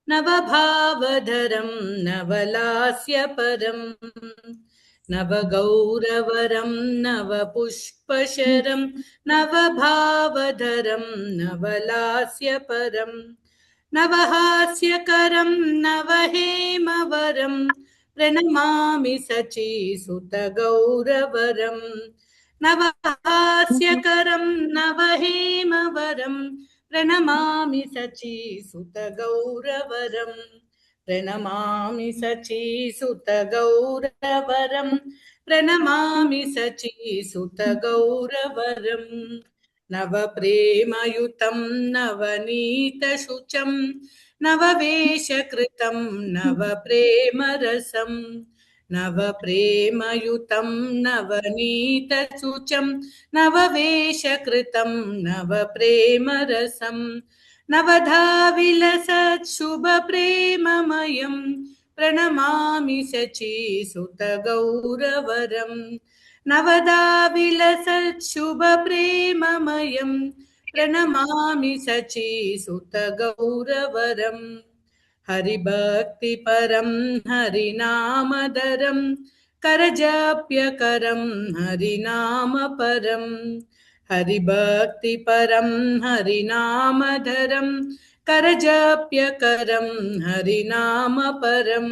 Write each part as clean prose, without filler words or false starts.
नवभावधरं नवलास्यपरं नवगौरवरं नवपुष्पशरं नवभावधरं नवलास्यपरं नवहास्यकरं नवहेमवरं प्रणमामि सचीसुतगौरवरम् नवहास्यकरं नवहेमवरं प्रणमामि सचीसुतगौरवरम् प्रणमामि सचीसुतगौरवरम् प्रणमामि सचीसुतगौरवरम् नवप्रेमयुतं नवनीतशुचं नववेशकृतं नवप्रेमरसम् नवप्रेमयुतं नवनीतशुचं नववेशकृतं नवप्रेमरसम् नवधाविलसत्शुभप्रेममयं प्रणमामि शचीसुतगौरवरम् नवधाविलसत्शुभप्रेममयं प्रणमामि शचीसुतगौरवरम् हरिभक्तिपरं हरिनामधरं करजप्यकरं हरिनामपरं हरिभक्तिपरं हरिनामधरं करजप्यकरं हरिनामपरं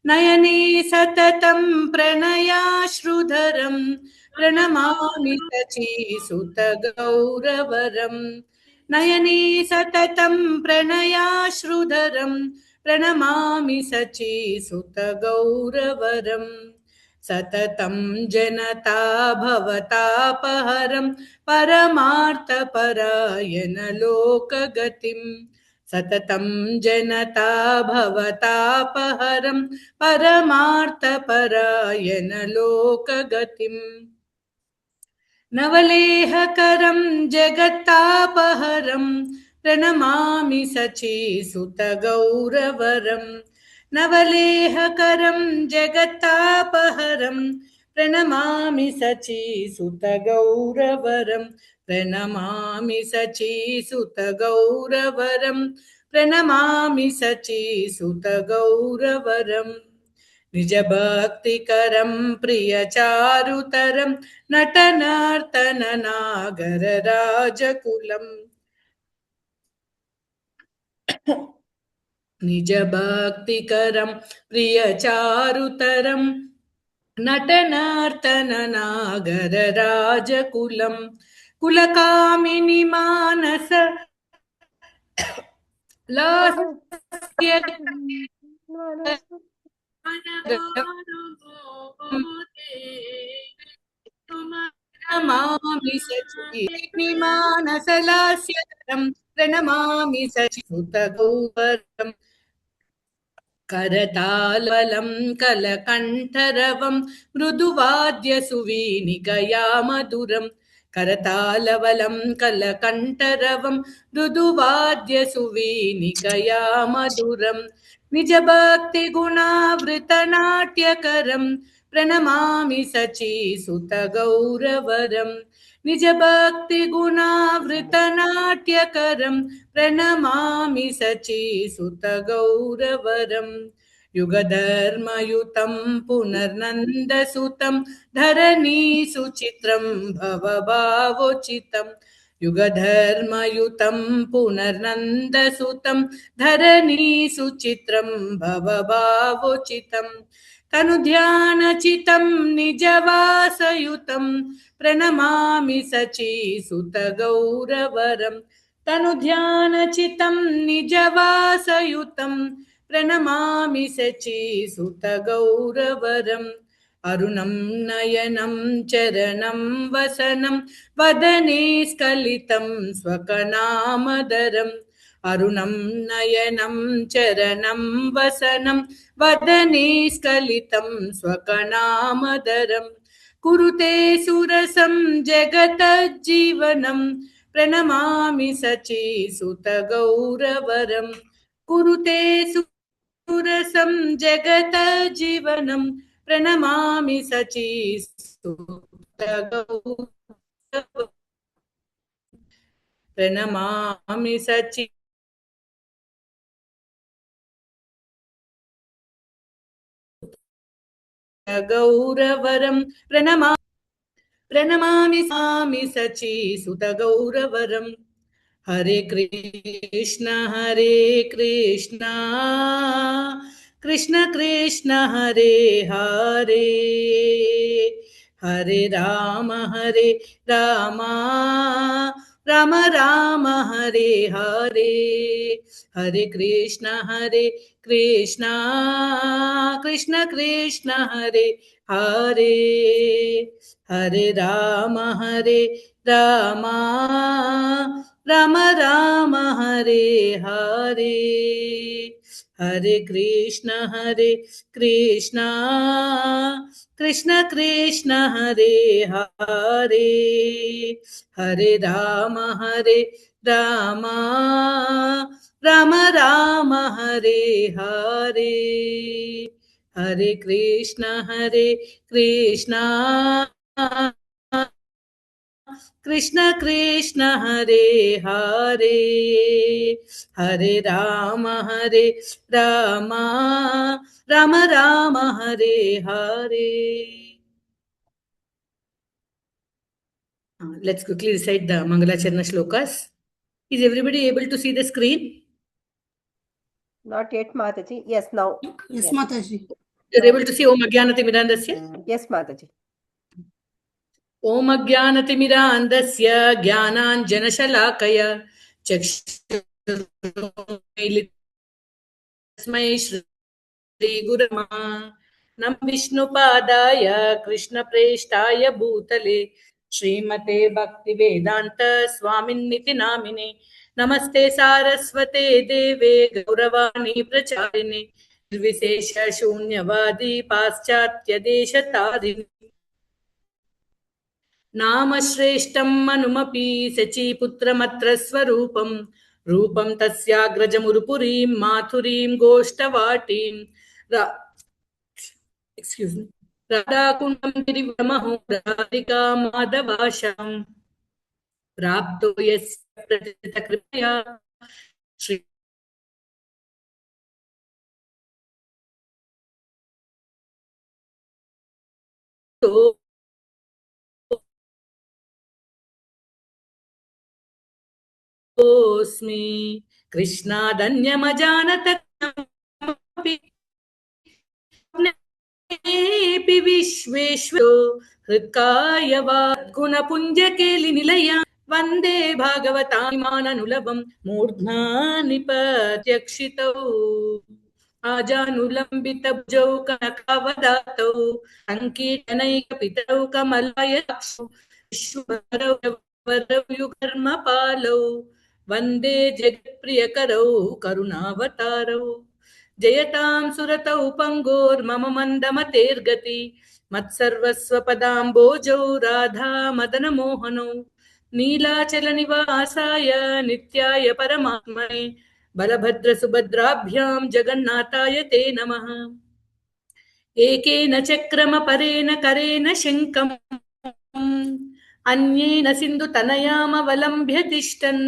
नयने सततं प्रणयाश्रुधरं प्रणमामि शचीसुतगौरवरम् नयने सततं प्रणयाश्रुधरं प्रणमामि शचीसुतगौरवरम् सततं जनता भवतापहरं परमार्थपरायणलोकगतिं सततं जनता भवतापहरं परमार्थपरायणलोकगतिम् नवलेहकरं जगत्तापहरं प्रणमामि शचीसुतगौरवरम् नवलेहकरं जगत्तापहरं प्रणमामि शचीसुतगौरवरं प्रणमामि शचीसुतगौरवरं प्रणमामि शचीसुतगौरवरम् निजभक्तिकरं प्रियचारुतरं नटनर्तननागरराजकुलम् निजभक्तिकरं प्रियचारुतरं नटनर्तननागरराजकुलम् कुलकामिनि मानस लास्य प्रणमामि शचीमानसलास्यकरं प्रणमामि शचीसुतगौरवम् करतालवलं कलकण्ठरवं मृदुवाद्यसुवीनिकया मधुरम् करतालवलं कलकण्ठरवं मृदुवाद्यसुवीनिकया मधुरम् निजभक्तिगुणावृतनाट्यकरं प्रणमामि शचीसुतगौरवरम् निजभक्तिगुणावृतनाट्यकरं प्रणमामि शचीसुतगौरवरम् युगधर्मयुतं पुनर्नन्दसुतं धरणीसुचित्रं भवभावोचितं युगधर्मयुतं पुनर्नन्दसुतं धरणीसुचित्रं भवभावोचितं तनुध्यानचितं निजवासयुतं प्रणमामि शचीसुतगौरवरम् तनुध्यानचितं निजवासयुतं प्रणमामि शचीसुतगौरवरम् अरुणं नयनं चरणं वसनं वदने स्खलितं स्वकनामधरम् अरुणं नयनं चरणं वसनं वदने स्खलितं स्वकनामधरम् कुरुते सुरसं जगतज्जीवनं प्रणमामि शचीसुतगौरवरम् कुरुते सुरसं जगतजीवनं प्रणमामि शचीसुतगौरवम् प्रणमामि सचि गौरवरं प्रणमामि स्वामि सचि सुत गौरवरम् हरे Krishna Krishna Krishna Hare Hare Hare Ram Ram Ram Hare Hare Hare Krishna Krishna Krishna Hare Hare Hare Ram Ram Ram Hare Hare Hare Krishna Krishna Krishna Hare Hare Hare Ram Ram Ram Hare Hare Hare Krishna Krishna Krishna Hare Hare Hare Ram Ram Ram Hare Hare. Let's quickly recite the Mangalacharna shlokas. Is everybody able to see the screen? Not yet, Mataji. Yes, now. Yes, Yes. Mataji. You're able to see Om Ajnanatimirandasya? Yes, Mataji. Om Ajnanatimirandasya Jnananjanashalakaya Chakshurmilitasmai श्रीगुरमा नम विष्णुपादाय कृष्णप्रेष्ठाय भूतले श्रीमते भक्तिवेदांत स्वामिन्निति नामिने नमस्ते सारस्वते देवे गौरवाणी प्रचारिणे निर्विशेष शून्यवादी पाश्चात्य देशतारिणे नामश्रेष्ठं मनुमपि शचीपुत्रमत्र स्वरूपं रूपं तस्याग्रजमुरुपुरीं माथुरीं गोष्ठवाटीं एक्स्क्यूज मी राधाकुण्डं गिरिवरमहो राधिका माधवाशां प्राप्तो यस्य प्रथितकृपया श्रीतोऽस्मि कृष्णादन्यमजानत नेऽपि विश्वेश्वरो हृत्कायवात् गुणपुञ्जकेलिनिलया वन्दे भागवतामाननुलभं मूर्ध्ना निपत्यक्षितौ आजानुलम्बितभुजौ कनकावदातौ सङ्कीर्तनैकपितरौ कमलायताक्षौ विश्वभरौ युगर्मपालौ वन्दे जगत्प्रियकरौ करुणावतारौ जयतां सुरतौ पङ्गोर्मम मन्दमतेर्गति मत्सर्वस्वपदाम्बोजौ राधा मदनमोहनौ नीलाचलनिवासाय नित्याय परमात्मने बलभद्रसुभद्राभ्यां जगन्नाथाय ते नमः एकेन चक्रमपरेण करेण शङ्खम् अन्येन सिन्धुतनयामवलम्ब्य तिष्ठन्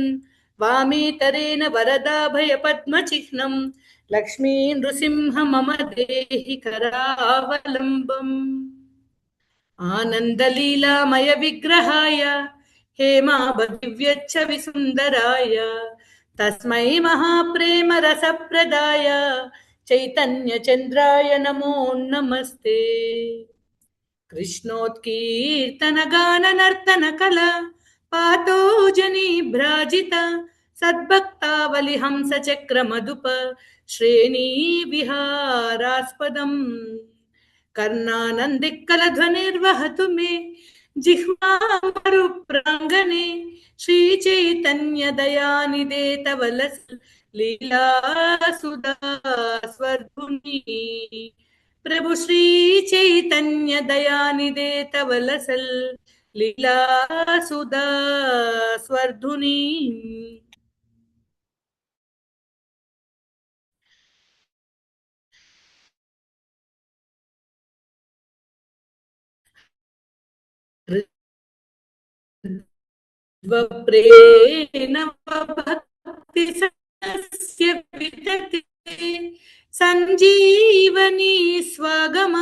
वामेतरेण वरदाभयपद्मचिह्नम् लक्ष्मी नृसिंह मम देहि करावलम्बम् आनन्दलीलामय विग्रहाय हेमाभदिव्यच्छ विसुन्दराय तस्मै महाप्रेम रसप्रदाय चैतन्यचन्द्राय नमो नमस्ते कृष्णोत्कीर्तनगाननर्तनकला पातो जनीभ्राजिता सद्भक्तावलिहंसचक्रमधुप श्रेणीविहारास्पदम् कर्णानन्दिक्कलध्वनिर्वहतु मे जिह्वामरुप्राङ्गणे श्रीचैतन्यदयानिधे तव लीलासुधा स्वर्धुनी प्रभु श्री चैतन्य दयानिधे तव लसल लीला सुधा स्वर्धुनी स्वप्रेण भक्ति सस्य विदते संजीवनी स्वगम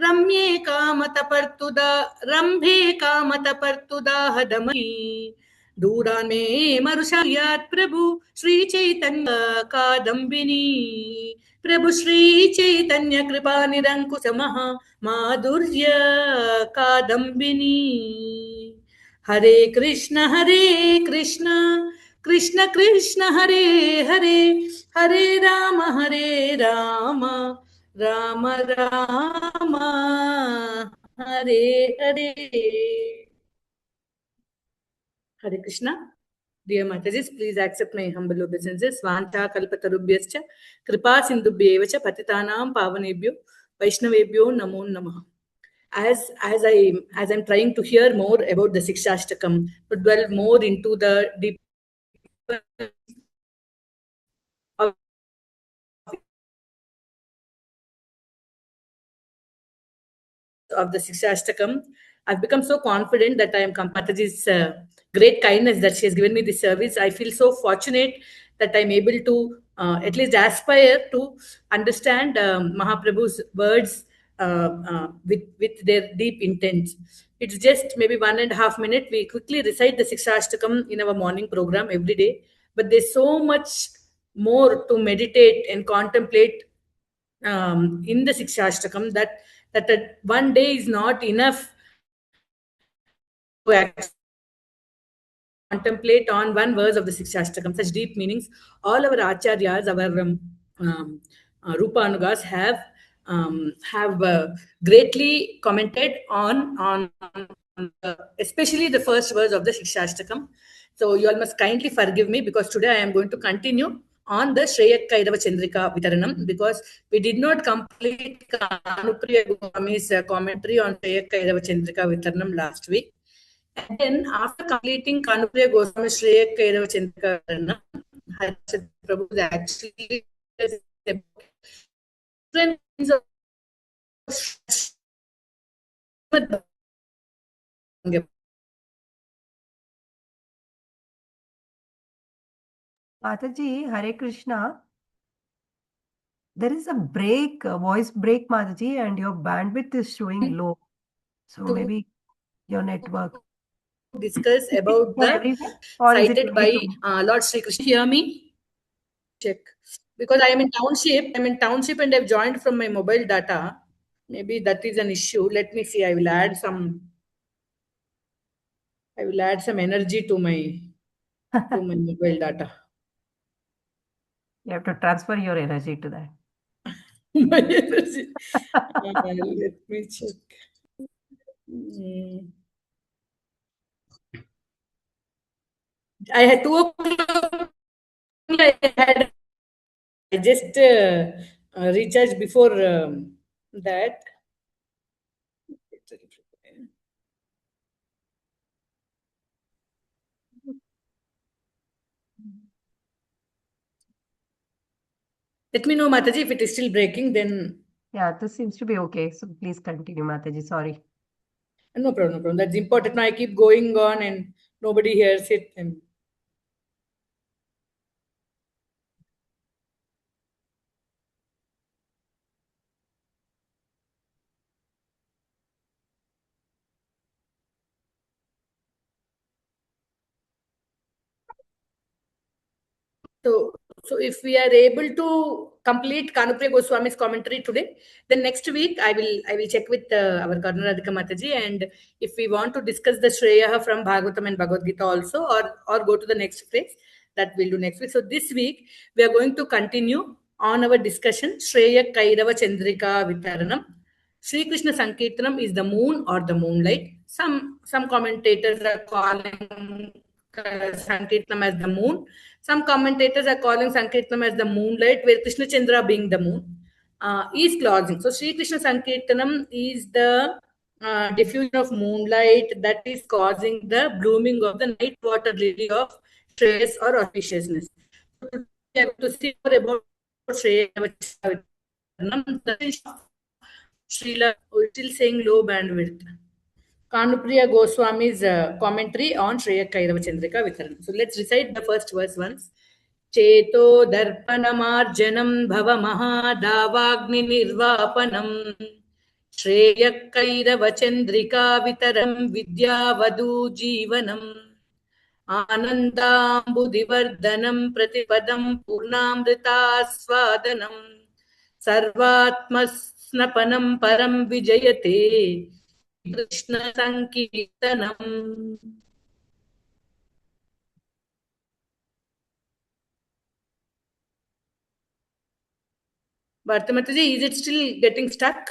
रम्ये कामतपर्तुदा रम्भे कामतपर्तुदाहदमयी दूरान् मे मरुषयात् प्रभु श्री चैतन्य कादम्बिनी प्रभु श्री चैतन्य कृपा निरंकुशमः माधुर्य कादम्बिनी हरे Krishna Krishna Krishna Hare Hare Hare Ram Ram Ram Hare Hare Hare Krishna. Dear Mataji, please accept my humble obeisances. Svanta kalpatarubhyascha kripa sindubhyev cha patitanam pavanebhyo vaishnavebhyo namo namah. As I'm trying to hear more about the Siksastakam, to dwell more into the deep of the Siksastakam, I've become so confident that I am Mataji's great kindness that she has given me this service. I feel so fortunate that I'm able to at least aspire to understand Mahaprabhu's words with their deep intent. It's just maybe 1.5 minutes. We quickly recite the Siksastakam in our morning program every day, but there's so much more to meditate and contemplate in the Sikshastakam that one day is not enough to actually contemplate on one verse of the Sikshastakam, such deep meanings. All our acharyas, our Rupanugas have greatly commented on especially the first verse of the Sikshastakam. So you all must kindly forgive me because today I am going to continue on the Shreyak Kairava Chandrika Vitaranam because we did not complete Kanupriya Goswami's commentary on Shreyak Kairava Chandrika Vitaranam last week. And then after completing Kanupriya Goswami Shreya Kairava Chandrika Vitaranam, Harshad Prabhu is actually different kinds of Mataji, Hare Krishna. There is a break, a voice break, Mataji, and your bandwidth is showing low. So to maybe your network. discuss Is it about for the everyone or is it cited only by to me? Lord Sri Krishna. Hear me? Check. Because I am in township. I'm in township and I've joined from my mobile data. Maybe that is an issue. Let me see. I will add some energy to my mobile data. You have to transfer your energy to that. My energy. Let me check. Mm. I had 2 o'clock. I had I just recharged before that. Let me know, Mataji, if it is still breaking. Then Yeah, this seems to be okay. So please continue, Mataji. Sorry. no problem, no problem. That's important. Now I keep going on and nobody hears it. And so if we are able to complete Kanupriya Goswami's commentary today, then next week I will check with our Karnaradhika Mataji, and if we want to discuss the Shreya from Bhagavatam and Bhagavad Gita also, or go to the next phrase, that we'll do next week. So this week we are going to continue on our discussion Shreya Kairava Chandrika Vitaranam. Sri Krishna Sankirtanam is the moon or the moonlight. Some commentators are calling Sankirtanam as the moon. Some commentators are calling Sankirtanam as the moonlight, where Krishna Chandra being the moon is closing. So Sri Krishna Sankirtanam is the diffusion of moonlight that is causing the blooming of the night water lily of stress or auspiciousness. So today we have to see more about Shreya Srila, we're still saying low bandwidth. Kanupriya Goswami's commentary on Shreya Kairava Chandrika Vitaran. So let's recite the first verse once. Cheto Darpanamarjanam Bhava Mahadavagni Nirvapanam Shreya Kairava Chandrika Vitaram Vidyavadu Jeevanam Anandambudivardhanam Pratipadam Purnamritaswadanam Sarvatmasnapanam Param Vijayate Krishna Sankirtanam. Bharti Mataji, is it still getting stuck?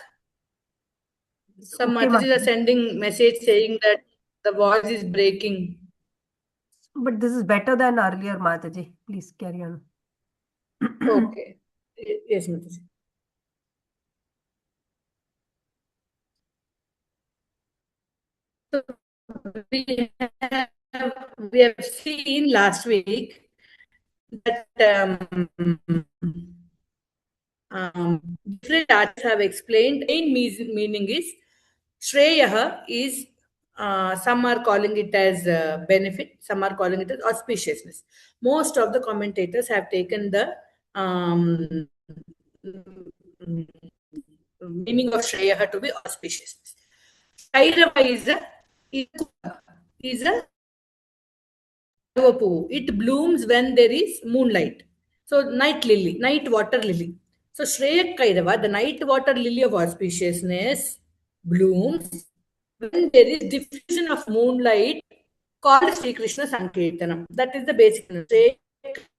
Some Okay, Matajis are Mataji. sending message saying that the voice is breaking. But this is better than earlier, Mataji. Please carry on. Okay. Yes, Mataji. So we have seen last week that different artists have explained. Main meaning is Shreyaha is some are calling it as benefit, some are calling it as auspiciousness. Most of the commentators have taken the meaning of Shreyaha to be auspiciousness. Kairava is a it blooms when there is moonlight. So night lily, night water lily. So Shreya Kairava, the night water lily of auspiciousness, blooms when there is diffusion of moonlight called Sri Krishna Sankirtanam. That is the basic. Shreya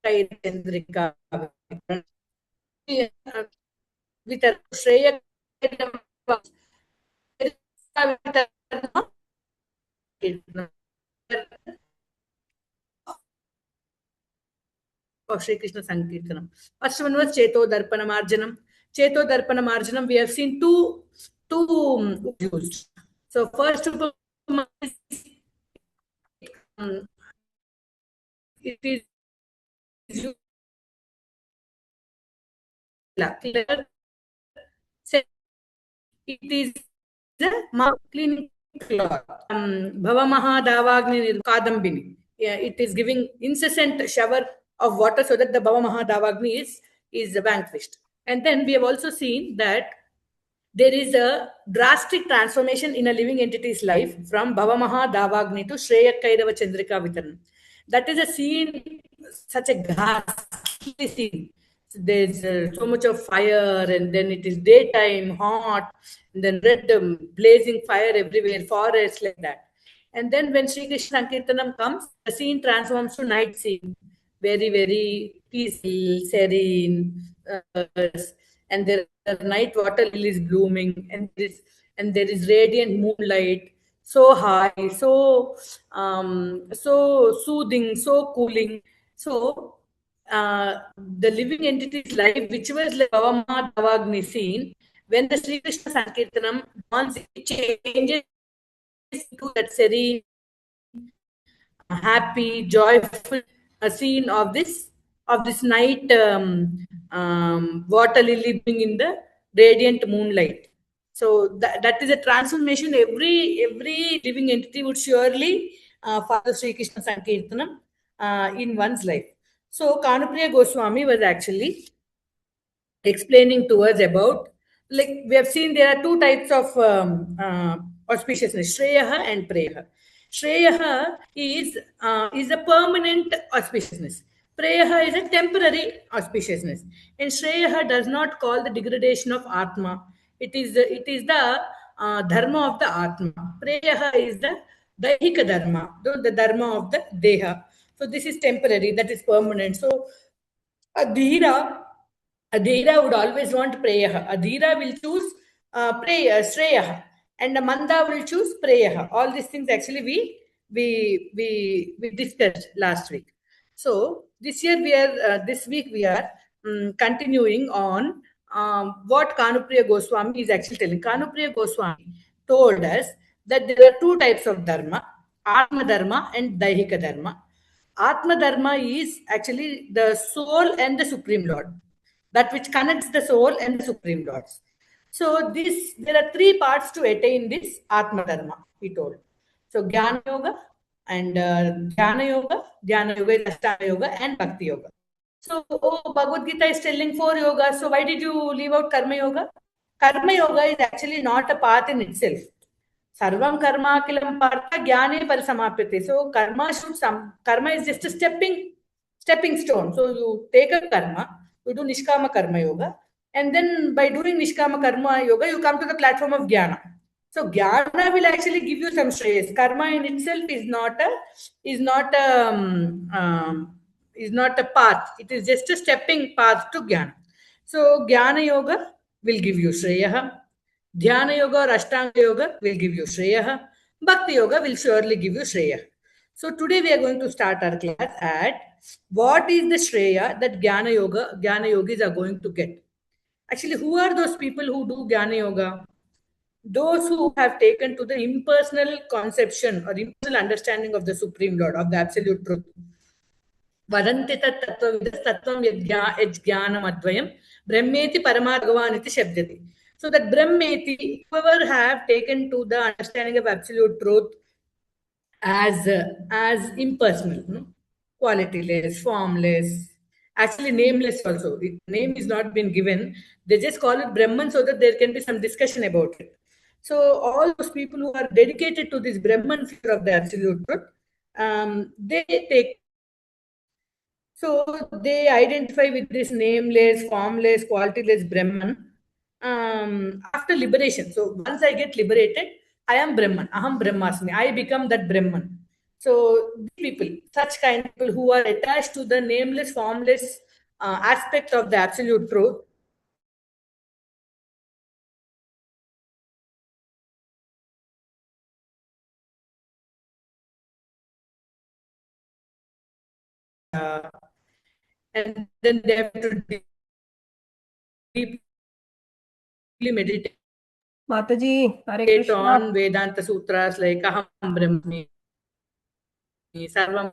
Kairava Chandrika. With a Shreya of Sri Krishna Sankirtanam. First one was Cheto Darpana Marjanam. Cheto Darpana Marjanam, we have seen two used. So first it is used it is the cleaning cloth. Bhavamaha Davagni Kadambini. Yeah, it is giving incessant shower of water so that the Bhavamaha Davagni is vanquished. And then we have also seen that there is a drastic transformation in a living entity's life from Bhavamaha Davagni to Shreya Kairava Chandrika Vitaran. That is a scene, such a ghastly scene. There's so much of fire, and then it is daytime, hot, and then red blazing fire everywhere, forests like that. And then when Sri Krishna Sankirtanam comes, the scene transforms to night scene, very, very peaceful, serene, and there are night water lilies blooming, and there is radiant moonlight, so high, so soothing, so cooling. So the living entity's life, which was like Bhavama Davagni scene, when the Sri Krishna Sankirtanam dawns, it changes to that serene, happy, joyful scene of this night water lily being in the radiant moonlight. So that is a transformation every living entity would surely follow Sri Krishna Sankirtanam in one's life. So Kanupriya Goswami was actually explaining to us about, like we have seen there are two types of auspiciousness, Shreyaha and Preyaha. Shreyaha is a permanent auspiciousness. Preyaha is a temporary auspiciousness. And Shreyaha does not call the degradation of Atma. It is the dharma of the Atma. Preyaha is the Daihika dharma, the dharma of the Deha. So this is temporary, that is permanent. So Adhira, Adhira would always want Preyaha. Adhira will choose Shreyaha, and Manda will choose Preyaha. All these things actually we discussed last week. So this week we are continuing on what Kanupriya Goswami is actually telling. Kanupriya Goswami told us that there are two types of dharma: Atma dharma and Daihika dharma. Atma Dharma is actually the soul and the Supreme Lord, that which connects the soul and the Supreme Lords. So there are three parts to attain this Atma Dharma, he told. So Jnana Yoga and Dhyana Yoga is Ashtanga Yoga and Bhakti Yoga. So, Bhagavad Gita is telling 4 yogas. So why did you leave out Karma Yoga? Karma Yoga is actually not a path in itself. Sarvam karma kilam partha jnane parisamapyate. So karma is just a stepping stone. So you take a karma, you do nishkama karma yoga, and then by doing nishkama karma yoga, you come to the platform of jnana. So jnana will actually give you some shreyas. Karma in itself is not a is not a path. It is just a stepping path to jnana. So jnana yoga will give you shreya. Dhyana yoga or Ashtanga yoga will give you shreya. Bhakti yoga will surely give you shreya. So today we are going to start our class at what is the shreya that Jnana yogis are going to get. Actually, who are those people who do Jnana yoga? Those who have taken to the impersonal conception or impersonal understanding of the Supreme Lord, of the Absolute Truth. Vadanti tat tattvam yajnanam advayam brahmeti paramargavaniti shabdati. So that brahmeti, whoever have taken to the understanding of absolute truth as impersonal, qualityless, formless, actually nameless also. The name is not been given. They just call it Brahman so that there can be some discussion about it. So all those people who are dedicated to this Brahman fear of the absolute truth, they take. So they identify with this nameless, formless, qualityless Brahman after liberation. So once I get liberated, I am Brahman. Aham Brahmasmi. I become that Brahman. So these people, such kind of people who are attached to the nameless, formless aspect of the absolute truth, and then they have to deeply meditate Mataji, Hare Krishna. on Vedanta sutras like Aham Brahmi, Sarvam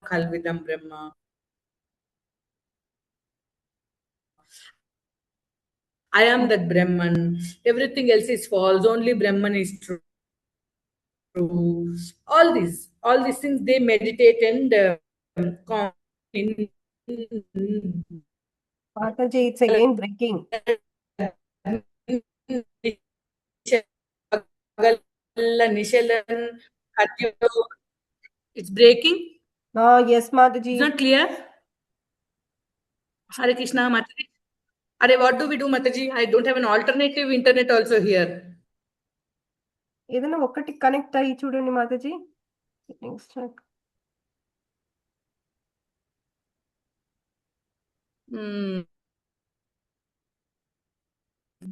Khalvidam Brahma. I am that Brahman. Everything else is false. Only Brahman is true. All these things they meditate and in Mataji, it's again breaking. It's breaking. Oh, yes, It's Mataji. not clear. Hare Krishna, Mataji. Are what do we do, Mataji? I don't have an alternative internet also here. ఏదైనా ఒకటి connect అయ్యి చూడండి Mataji.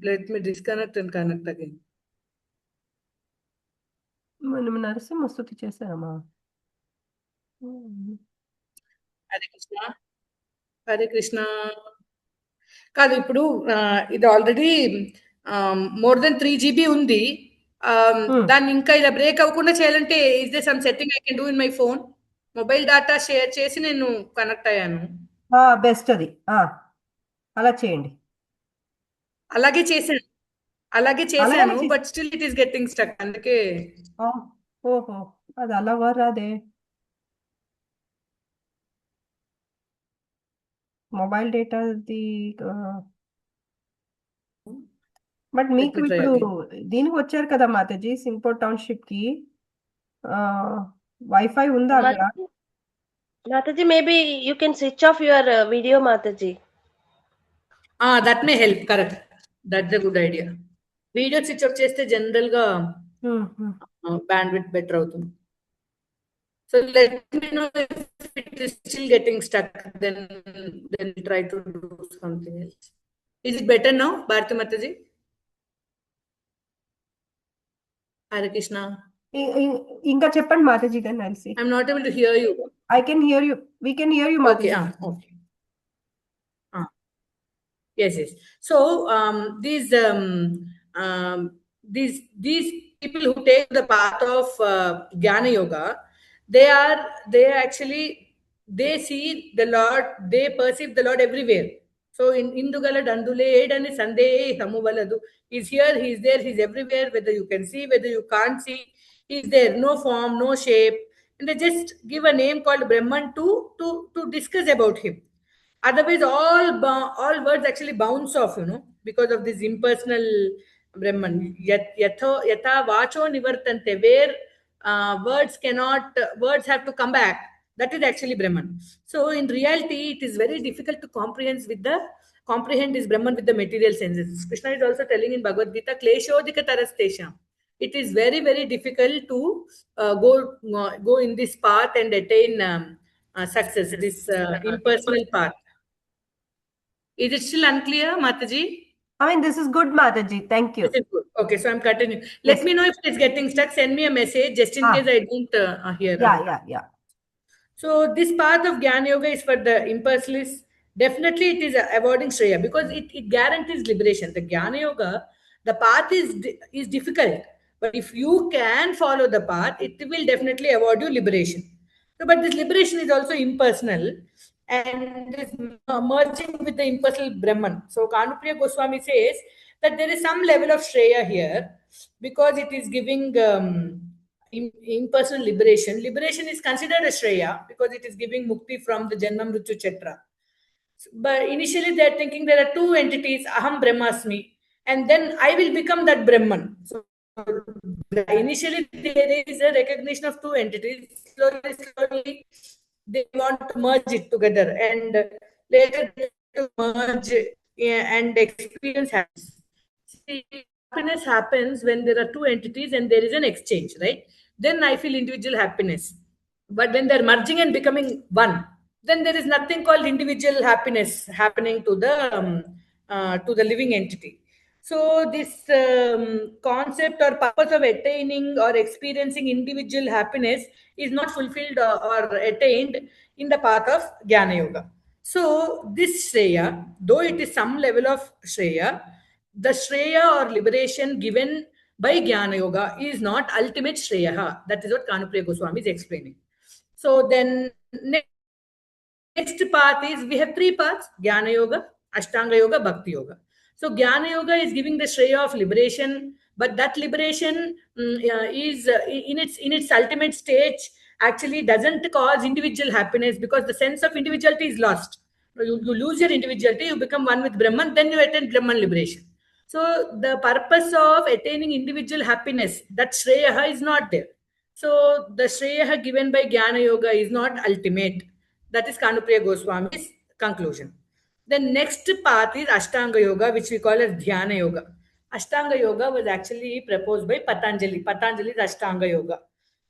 Let me disconnect and connect again. మనం నరసింహస్తుతి చేశారమ్మా. హరే కృష్ణ హరే కృష్ణ కాదు ఇప్పుడు ఇది already more than 3 GB ఉంది. దాన్ని ఇంకా ఇలా బ్రేక్ అవ్వకుండా చేయాలంటే is they some setting I can do in my phone? Mobile data share చేసి నేను కనెక్ట్ అయ్యాను. బెస్ట్ అది. అలా చేయండి. అలాగే చేశాను but still it is getting stuck. అందుకే ఓహో అది అలా రాదే. మొబైల్ డేటాది. బట్ మీకు ఇప్పుడు దీనికి వచ్చారు కదా మాతాజీ, సింగ్పూర్ టౌన్షిప్ కి వైఫై ఉందా అక్కడ? Mataji, maybe you can switch off your video, Mataji. That may help. Correct. That's a good idea. Video switch off cheste general ga bandwidth better avutundi. So let me know if it is still getting stuck. Then try to do something else. Is it better now, Bharati Mataji? Hare Krishna. ఇంకా చెప్పండి Mataji. then I'll see. I'm not able to hear you. I can hear you. We can hear you, Mataji. Okay. Okay. Yes. So these people who take the path of Jnana Yoga, they actually they see the Lord, they perceive the Lord everywhere. So in Indugala Dandule Edani Sunday Samuvaladu, he's here, he's there, he's everywhere, whether you can see, whether you can't see, he's there, no form, no shape. And they just give a name called Brahman to discuss about him. Otherwise, all words actually bounce off, because of this impersonal Brahman. Yatha vacho nivartante, where words have to come back. That is actually Brahman. So in reality, it is very difficult to comprehend this Brahman with the material senses. Krishna is also telling in Bhagavad Gita, kleshodika tarastesham. It is very, very difficult to go in this path and attain success, this impersonal path. Is it still unclear, Mataji? I mean, this is good, Mataji. Thank you. This is good. Okay, so I'm continuing. Yes. Let me know if it is getting stuck. Send me a message just in case I don't hear. Yeah. So this path of Jnana Yoga is for the impersonalists. Definitely, it is avoiding Shreya because it guarantees liberation. The Jnana Yoga, the path is difficult, but if you can follow the path, it will definitely avoid you liberation. So, but this liberation is also impersonal and is merging with the impersonal Brahman. So Kanupriya Goswami says that there is some level of Shreya here because it is giving impersonal liberation. Liberation is considered a Shreya because it is giving mukti from the Janma Mrityu Chakra. But initially they are thinking there are two entities, Aham Brahmasmi, and then I will become that Brahman. So initially there is a recognition of two entities. Slowly, they want to merge it together, and later they to merge and experience happens. See, happiness happens when there are two entities and there is an exchange, right? Then I feel individual happiness. But when they're merging and becoming one, then there is nothing called individual happiness happening to the living entity. So this concept or purpose of attaining or experiencing individual happiness is not fulfilled or attained in the path of Jnana Yoga. So this Shreya, though it is some level of Shreya, the Shreya or liberation given by Jnana Yoga is not ultimate Shreya. That is what Kanupriya Goswami is explaining. So then next path is, we have three paths: Jnana Yoga, Ashtanga Yoga, Bhakti Yoga. So Jnana Yoga is giving the Shreya of liberation, but that liberation is in its ultimate stage actually doesn't cause individual happiness because the sense of individuality is lost. You lose your individuality, you become one with Brahman, then you attain Brahman liberation. So the purpose of attaining individual happiness, that Shreya is not there. So the Shreya given by Jnana Yoga is not ultimate. That is Kanupriya Goswami's conclusion. The next path is Ashtanga Yoga, which we call as Dhyana Yoga. Ashtanga Yoga was actually proposed by Patanjali. Patanjali is Ashtanga Yoga.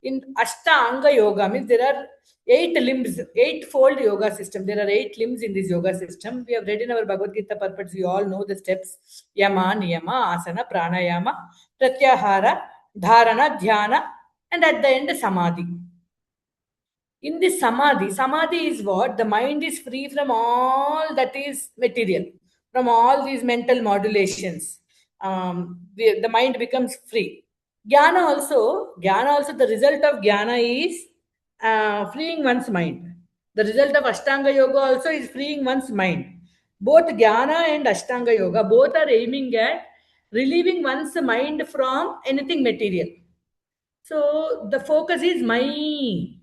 In Ashtanga Yoga means there are 8 limbs, eightfold yoga system. There are 8 limbs in this yoga system. We have read in our Bhagavad Gita purports. We all know the steps: Yama, Niyama, Asana, Pranayama, Pratyahara, Dharana, Dhyana, and at the end Samadhi. In this samadhi is what? The mind is free from all that is material, from all these mental modulations. The mind becomes free. Jnana also, the result of jnana is freeing one's mind. The result of Ashtanga Yoga also is freeing one's mind. Both Jnana and Ashtanga Yoga, both are aiming at relieving one's mind from anything material. So the focus is my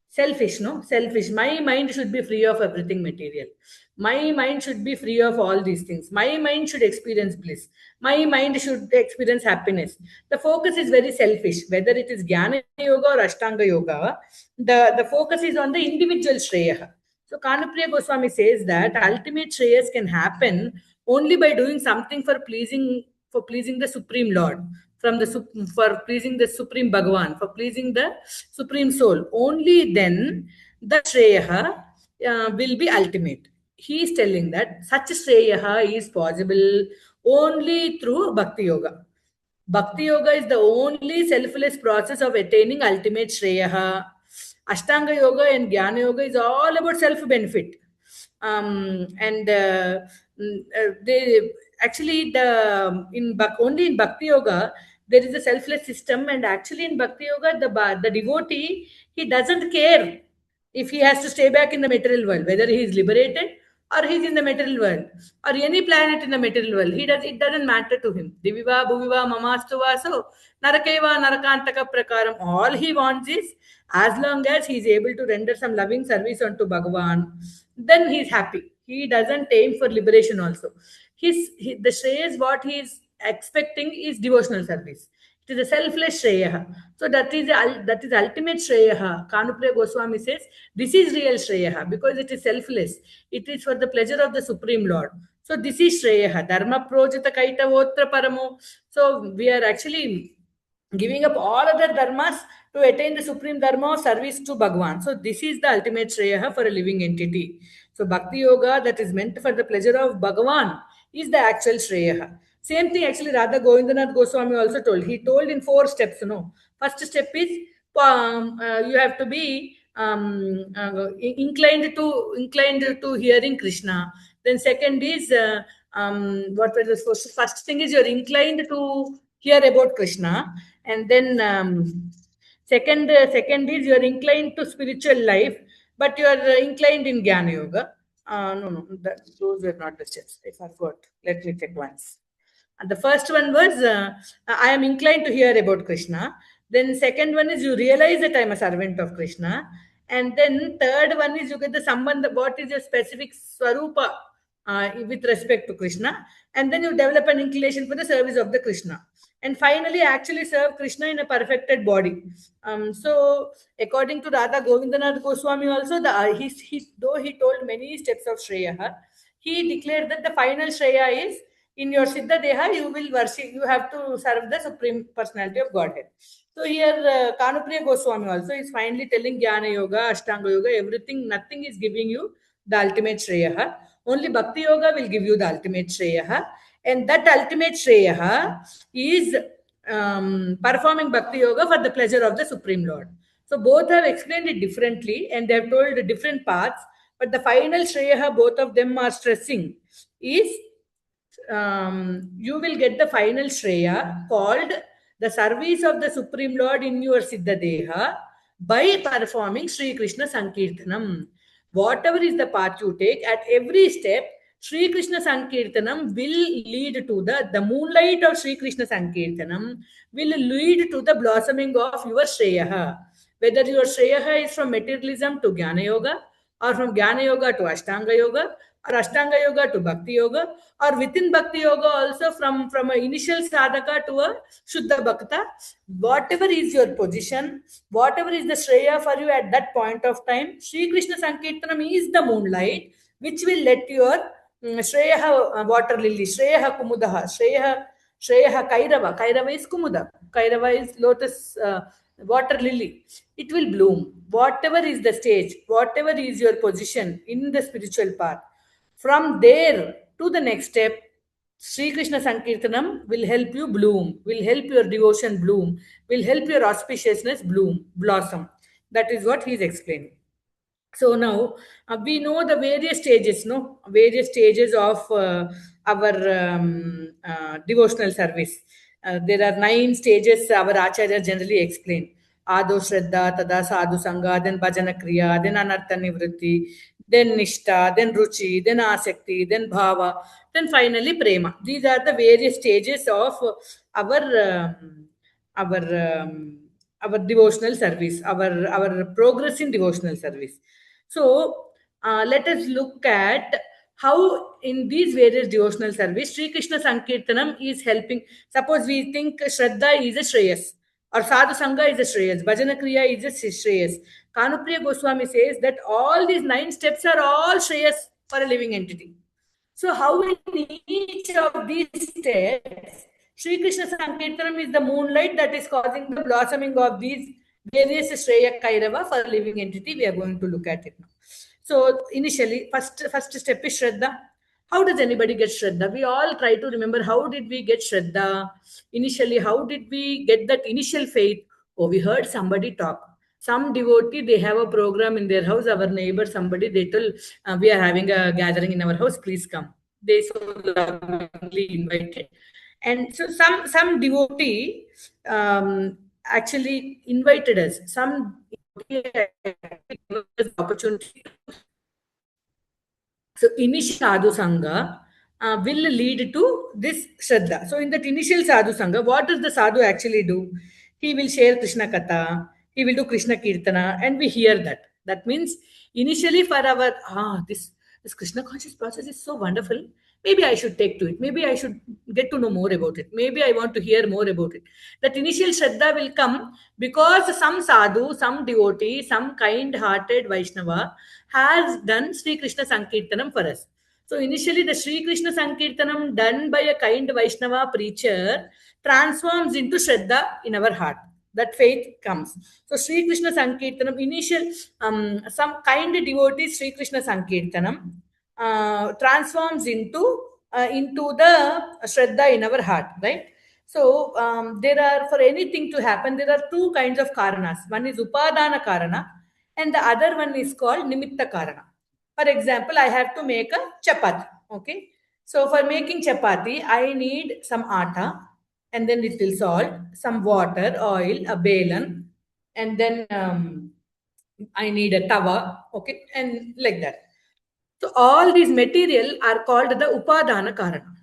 selfish, no? Selfish. My mind should be free of everything material. My mind should be free of all these things. My mind should experience bliss. My mind should experience happiness. The focus is very selfish. Whether it is Jnana Yoga or Ashtanga Yoga, the focus is on the individual Shreya. So Kanupriya Goswami says that ultimate Shreyas can happen only by doing something for pleasing the Supreme Lord, for pleasing the Supreme Bhagavan, for pleasing the Supreme Soul. Only then the Shreya will be ultimate. He is telling that such Shreya is possible only through Bhakti Yoga. Bhakti Yoga is the only selfless process of attaining ultimate Shreya. Ashtanga Yoga and Jnana Yoga is all about self-benefit. And they actually only in Bhakti Yoga there is a selfless system, and actually in Bhakti Yoga the devotee, he doesn't care if he has to stay back in the material world, whether he is liberated or he's in the material world, or any planet in the material world. It doesn't matter to him. Diviva, Bhuviva, Mamastu Vaso, Narakeva, Narakantaka Prakaram. All he wants is, as long as he's able to render some loving service unto Bhagavan, then he's happy. He doesn't aim for liberation also. The Shreyas, what he is expecting is devotional service. It is a selfless Shreya. So that is ultimate Shreya. Kanupriya Goswami says, this is real Shreya because it is selfless. It is for the pleasure of the Supreme Lord. So this is Shreya. Dharma projita kaita votra paramo. So we are actually giving up all other dharmas to attain the supreme dharma of service to Bhagwan. So this is the ultimate Shreya for a living entity. So Bhakti Yoga that is meant for the pleasure of Bhagavan is the actual Shreya. Same thing actually Radha Govindanath Goswami also told. He told in 4 steps, First step is you have to be inclined to hearing Krishna. Then second is what was the first thing is you're inclined to hear about Krishna, and then second is you're inclined to spiritual life, but you're inclined in Jnana Yoga. No, those were not the steps. I forgot. Let me check once. And the first one was I am inclined to hear about Krishna. Then second one is you realize that I am a servant of Krishna. And then third one is you get the sambandha, what is your specific swarupa with respect to Krishna. And then you develop an inclination for the service of the Krishna. And finally, actually serve Krishna in a perfected body. So, according to Radha Govindanath Goswami, also, though he told many steps of Shreya, he declared that the final Shreya is in your Siddha Deha, you will worship, you have to serve the Supreme Personality of Godhead. So here, Kanupriya Goswami also is finally telling Jnana Yoga, Ashtanga Yoga, everything, nothing is giving you the ultimate Shreya. Only Bhakti Yoga will give you the ultimate Shreya. And that ultimate Shreya is performing Bhakti Yoga for the pleasure of the Supreme Lord. So both have explained it differently and they have told different paths. But the final Shreya, both of them are stressing, is you will get the final Shreya called the service of the Supreme Lord in your Siddha Deha by performing Sri Krishna Sankirtanam. Whatever is the path you take, at every step, Sri Krishna Sankirtanam will lead to the moonlight of Sri Krishna Sankirtanam will lead to the blossoming of your Shreya. Whether your Shreya is from materialism to Jnana Yoga, or from Jnana Yoga to Ashtanga Yoga, or Ashtanga Yoga to Bhakti Yoga, or within Bhakti Yoga also from an initial sadhaka to a Shuddha Bhakta, whatever is your position, whatever is the Shreya for you at that point of time, Sri Krishna Sankirtanam is the moonlight which will let your Shreya water lily, Shreya Kumudaha, Shreya Kairava. Kairava is Kumuda. Kairava is lotus water lily. It will bloom. Whatever is the stage, whatever is your position in the spiritual path, from there to the next step, Sri Krishna Sankirtanam will help you bloom, will help your devotion bloom, will help your auspiciousness bloom, blossom. That is what he is explaining. So now we know the various stages, no? Various stages of our devotional service. There are 9 stages our Acharya generally explain. Ado Shraddha, Tada Sadhu Sangha, then Bhajana Kriya, then Anartha Nivritti, then Nishta, then Ruchi, then Asakti, then Bhava, then finally Prema. These are the various stages of our our um, our devotional service, our progress in devotional service. So let us look at how in these various devotional service, Sri Krishna Sankirtanam is helping. Suppose we think Shraddha is a Shreyas, or Sadhu Sangha is a Shreyas, Bhajana Kriya is a Shreyas. Kanupriya Goswami says that all these 9 steps are all Shreyas for a living entity. So how in each of these steps, Sri Krishna Sankirtanam is the moonlight that is causing the blossoming of these various Shreya Kairava for a living entity. We are going to look at it now. So initially, first step is Shraddha. How does anybody get Shraddha? We all try to remember how did we get Shraddha? Initially, how did we get that initial faith? Oh, we heard somebody talk. Some devotee, they have a program in their house. Our neighbor, somebody, they tell, we are having a gathering in our house, please come. They so lovingly invited. And so some devotee actually invited us. Some devotee gave us the opportunity So initial sadhu sangha will lead to this shraddha. So in that initial sadhu sangha, what does the sadhu actually do? He will share Krishna katha, he will do Krishna kirtana, and we hear that. That means initially for our this Krishna conscious process is so wonderful. Maybe I should take to it. Maybe I should get to know more about it. Maybe I want to hear more about it. That initial shraddha will come because some sadhu, some devotee, some kind-hearted Vaishnava has done Sri Krishna Sankirtanam for us. So initially, the Sri Krishna Sankirtanam done by a kind Vaishnava preacher transforms into Shraddha in our heart. That faith comes. So Sri Krishna Sankirtanam, initial some kind devotee Sri Krishna Sankirtanam transforms into the Shraddha in our heart, right? So there are, for anything to happen, there are two kinds of karanas. One is Upadana Karana and the other one is called Nimitta Karana. For example, I have to make a chapati. Okay. So for making chapati, I need some atta and then little salt, some water, oil, a belan, and then I need a tawa. Okay. And like that. So all these material are called the Upadana Karana.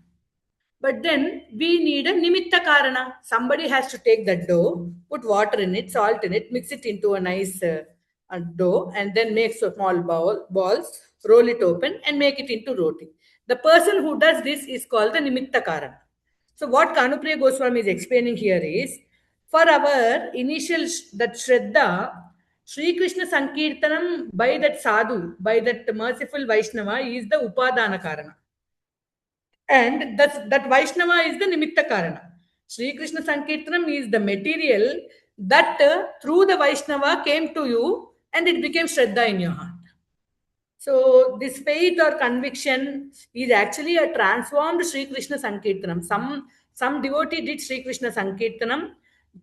But then we need a nimitta karana. Somebody has to take that dough, put water in it, salt in it, mix it into a nice dough, and then make small balls, roll it open, and make it into roti. The person who does this is called the nimitta karana. So what Kanupriya Goswami is explaining here is, for our initial that Shraddha, Sri Krishna Sankirtanam by that sadhu, by that merciful Vaishnava is the Upadana Karana. And that Vaishnava is the Nimitta Karana. Sri Krishna Sankirtanam is the material that through the Vaishnava came to you and it became Shraddha in your heart. So this faith or conviction is actually a transformed Sri Krishna Sankirtanam. Some devotee did Sri Krishna Sankirtanam.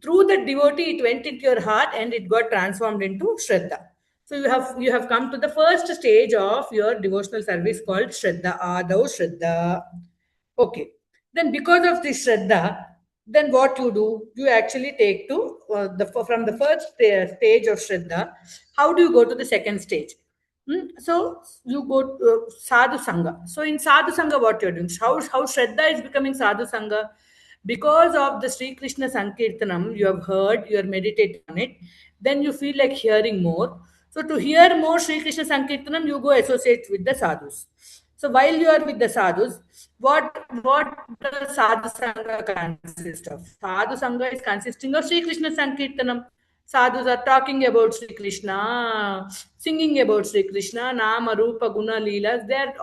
Through that devotee, it went into your heart and it got transformed into Shraddha. So you have come to the first stage of your devotional service called Shraddha, Adau Shraddha. Okay. Then because of this Shraddha, then what you do? You actually take to from the first stage of Shraddha. How do you go to the second stage? So you go to Sadhu Sangha. So in Sadhu Sangha, what you're doing? How Shraddha is becoming Sadhu Sangha? Because of the Sri Krishna Sankirtanam, you have heard, you are meditating on it, then you feel like hearing more. So to hear more Sri Krishna Sankirtanam, you go associate with the sadhus. So while you are with the sadhus, what the sadhu sangha consist of? Sadhu sangha is consisting of Sri Krishna Sankirtanam. Sadhus are talking about Sri Krishna, singing about Sri Krishna, Nama, Rupa, Guna, Leelas. They're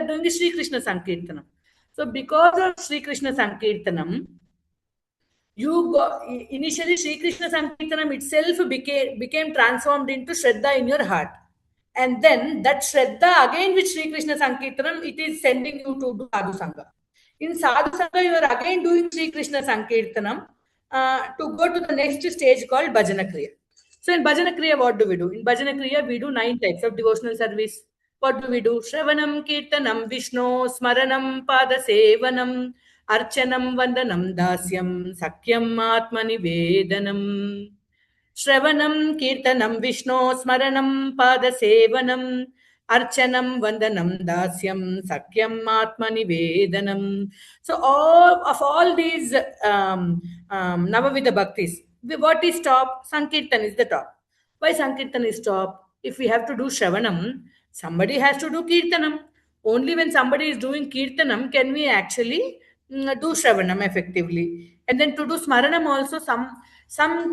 doing is Sri Krishna Sankirtanam. So because of Sri Krishna Sankirtanam, initially Sri Krishna Sankirtanam itself became transformed into Shraddha in your heart. And then that Shraddha again with Sri Krishna Sankirtanam, it is sending you to do Sadhu Sangha. In Sadhu Sangha, you are again doing Sri Krishna Sankirtanam to go to the next stage called Bhajana Kriya. So in Bhajana Kriya, what do we do? In Bhajana Kriya, we do 9 types of devotional service. What do we do? Shravanam, Kirtanam, Vishnu, Smaranam, Pada Sevanam, Archanam, Vandanam, Dasyam, Sakyam, Atmani Vedanam. Shravanam, Kirtanam, Vishnu, Smaranam, Pada Sevanam, Archanam, Vandanam, Dasyam, Sakyam, Atmani Vedanam. So all these Navavidha Bhaktis, what is top? Sankirtan is the top. Why Sankirtan is top? If we have to do Shravanam, somebody has to do Kirtanam. Only when somebody is doing Kirtanam can we actually do Shravanam effectively. And then to do Smaranam also, some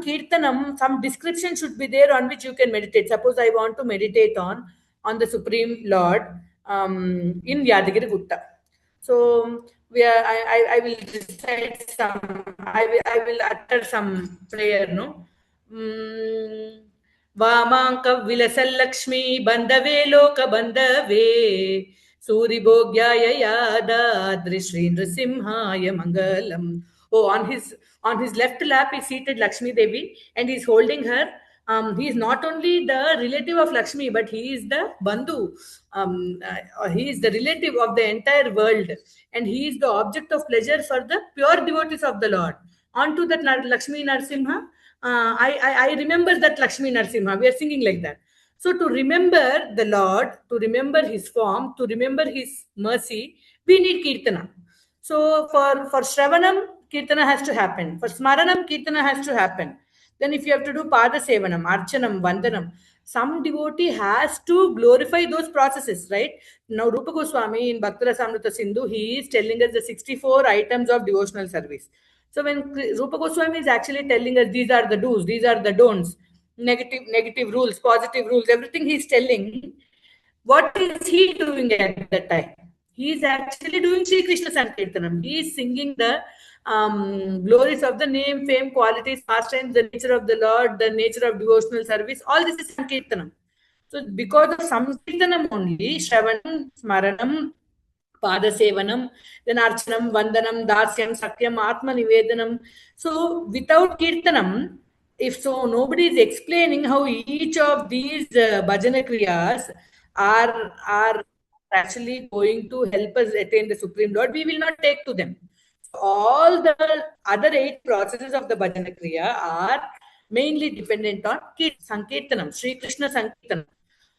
Kirtanam, some description should be there on which you can meditate. Suppose I want to meditate on the Supreme Lord in Yadagiri Gutta. So I will recite some, I will utter some prayer, no? वामांक विलसल्लक्ष्मी बंधवे लोक बंधवे सूरिभोग्याय यादाद्रि श्री नृसिंहाय मंगलम. Oh, on his left lap is seated Lakshmi Devi and he is holding her. He is not only the relative of Lakshmi, but he is the Bandhu. He is the relative of the entire world, and he is the object of pleasure for the pure devotees of the Lord. Onto that Lakshmi Narsimha, I remember that Lakshmi Narsimha. We are singing like that. So to remember the Lord, to remember His form, to remember His mercy, we need Kirtana. So for Shravanam, Kirtana has to happen. For Smaranam, Kirtana has to happen. Then if you have to do Pada Sevanam, Archanam, Vandanam, some devotee has to glorify those processes, right? Now Rupa Goswami in Bhaktarasamrita Sindhu, he is telling us the 64 items of devotional service. So when Rupa Goswami is actually telling us these are the do's, these are the don'ts, negative rules, positive rules, everything he's telling, what is he doing at that time? He is actually doing Sri Krishna Sankirtanam. He is singing the glories of the name, fame, qualities, pastimes, the nature of the Lord, the nature of devotional service. All this is Sankirtanam. So because of Sankirtanam only, Shravanam, Smaranam, Padasevanam, then Archanam, Vandanam, Dasyam, Sakyam, Atma Nivedanam. So without Kirtanam, if so, nobody is explaining how each of these bhajana kriyas are actually going to help us attain the Supreme Lord, we will not take to them. All the other 8 processes of the bhajana kriya are mainly dependent on Sankirtanam, Sri Krishna Sankirtanam.